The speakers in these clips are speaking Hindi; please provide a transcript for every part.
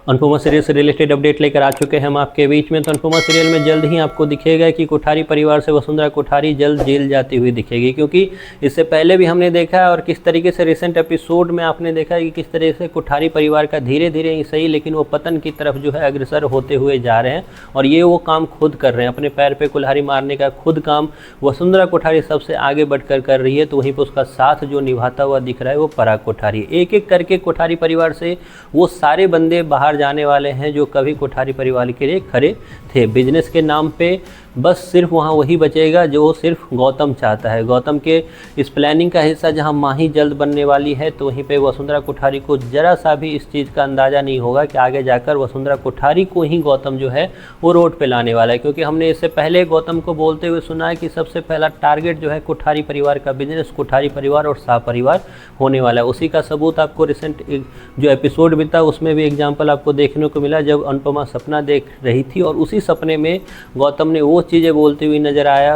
अनुपमा सीरियल से रिलेटेड अपडेट लेकर आ चुके हैं हम आपके बीच में। तो अनुपमा सीरियल में जल्द ही आपको दिखेगा कि कोठारी परिवार से वसुंधरा कोठारी जल्द जेल जाती हुई दिखेगी, क्योंकि इससे पहले भी हमने देखा है और किस तरीके से रिसेंट एपिसोड में आपने देखा है कि किस तरह से कोठारी परिवार का धीरे धीरे ही सही लेकिन वो पतन की तरफ जो है अग्रसर होते हुए जा रहे हैं। और ये वो काम खुद कर रहे हैं, अपने पैर पे कुल्हाड़ी मारने का खुद काम वसुंधरा कोठारी सबसे आगे बढ़कर कर रही है। तो वहीं पर उसका साथ जो निभाता हुआ दिख रहा है वो पराग कोठारी। एक एक करके कोठारी परिवार से वो सारे बंदे बाहर जाने वाले हैं जो कभी कोठारी परिवार के लिए खड़े थे। बिजनेस के नाम पे बस सिर्फ वहाँ वही बचेगा जो सिर्फ गौतम चाहता है। गौतम के इस प्लानिंग का हिस्सा जहाँ माही जल्द बनने वाली है, तो वहीं पे वसुंधरा कोठारी को जरा सा भी इस चीज़ का अंदाज़ा नहीं होगा कि आगे जाकर वसुंधरा कोठारी को ही गौतम जो है वो रोड पे लाने वाला है। क्योंकि हमने इससे पहले गौतम को बोलते हुए सुना है कि सबसे पहला टारगेट जो है कोठारी परिवार का बिजनेस, कोठारी परिवार और शाह परिवार होने वाला है। उसी का सबूत आपको रिसेंट जो एपिसोड बीता उसमें भी एग्जाम्पल आपको देखने को मिला, जब अनुपमा सपना देख रही थी और उसी सपने में गौतम ने वो चीज़ें बोलते हुए नजर आया,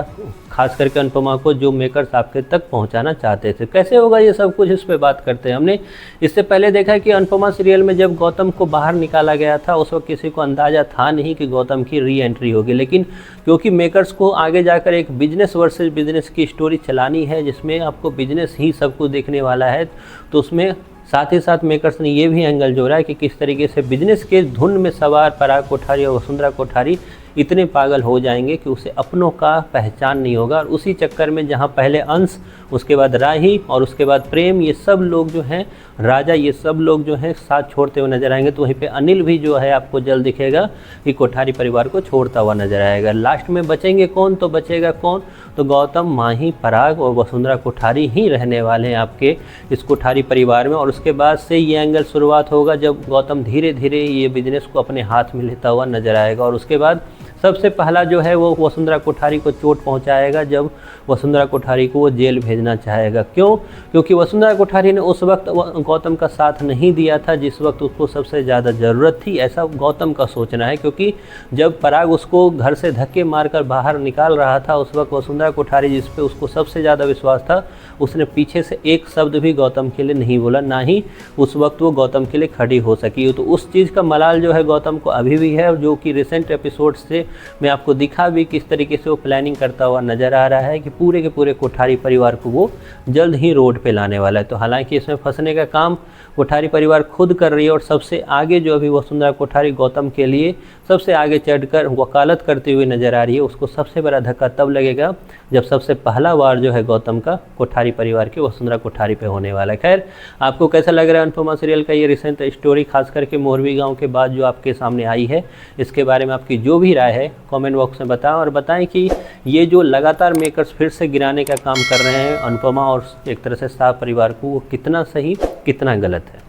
खास करके अनुपमा को, जो मेकर्स आपके तक पहुंचाना चाहते थे। कैसे होगा ये सब कुछ, इस पे बात करते हैं। हमने इससे पहले देखा कि अनुपमा सीरियल में जब गौतम को बाहर निकाला गया था उस वक्त किसी को अंदाज़ा था नहीं कि गौतम की री एंट्री होगी, लेकिन क्योंकि मेकर्स को आगे जाकर एक बिजनेस वर्सेस बिजनेस की स्टोरी चलानी है जिसमें आपको बिजनेस ही सब कुछ देखने वाला है, तो उसमें साथ ही साथ मेकर्स ने ये भी एंगल जोड़ा है कि किस तरीके से बिजनेस के धुन में सवार पराग कोठारी और वसुंधरा कोठारी इतने पागल हो जाएंगे कि उसे अपनों का पहचान नहीं होगा। और उसी चक्कर में जहां पहले अंश, उसके बाद राही और उसके बाद प्रेम, ये सब लोग जो हैं, राजा, ये सब लोग जो हैं साथ छोड़ते हुए नजर आएंगे। तो वहीं पे अनिल भी जो है आपको जल्द दिखेगा कि कोठारी परिवार को छोड़ता हुआ नजर आएगा। लास्ट में बचेंगे कौन, तो बचेगा कौन, तो गौतम, माही, पराग और वसुंधरा कोठारी ही रहने वाले हैं आपके इस कोठारी परिवार में। और उसके बाद से ये एंगल शुरुआत होगा जब गौतम धीरे धीरे ये बिजनेस को अपने हाथ में लेता हुआ नजर आएगा। और उसके बाद सबसे पहला जो है वो वसुंधरा कोठारी को चोट पहुंचाएगा जब वसुंधरा कोठारी को वो जेल भेजना चाहेगा। क्यों? क्योंकि वसुंधरा कोठारी ने उस वक्त गौतम का साथ नहीं दिया था जिस वक्त उसको सबसे ज़्यादा ज़रूरत थी, ऐसा गौतम का सोचना है। क्योंकि जब पराग उसको घर से धक्के मारकर बाहर निकाल रहा था उस वक्त वसुंधरा कोठारी, जिस पे उसको सबसे ज़्यादा विश्वास था, उसने पीछे से एक शब्द भी गौतम के लिए नहीं बोला, ना ही उस वक्त वो गौतम के लिए खड़ी हो सकी। तो उस चीज़ का मलाल जो है गौतम को अभी भी है, जो कि रिसेंट एपिसोड से मैं आपको दिखा भी किस तरीके से वो प्लानिंग करता हुआ नज़र आ रहा है कि पूरे के पूरे कोठारी परिवार को वो जल्द ही रोड पे लाने वाला है। तो हालांकि इसमें फंसने का काम कोठारी परिवार खुद कर रही है और सबसे आगे जो अभी वसुंधरा कोठारी गौतम के लिए सबसे आगे चढ़कर वकालत करते हुए नज़र आ रही है। उसको सबसे बड़ा धक्का तब लगेगा जब सबसे पहला वार जो है गौतम का कोठारी परिवार के वसुंधरा कोठारी पे होने वाला है। खैर, आपको कैसा लग रहा है अनुपमा सीरियल का ये रिसेंट स्टोरी, खास करके मोरवी गाँव के बाद जो आपके सामने आई है, इसके बारे में आपकी जो भी राय है कमेंट बॉक्स में बताएं। और बताएं कि ये जो लगातार मेकर्स फिर से गिराने का काम कर रहे हैं अनुपमा और एक तरह से शाह परिवार को, वो कितना सही कितना गलत है।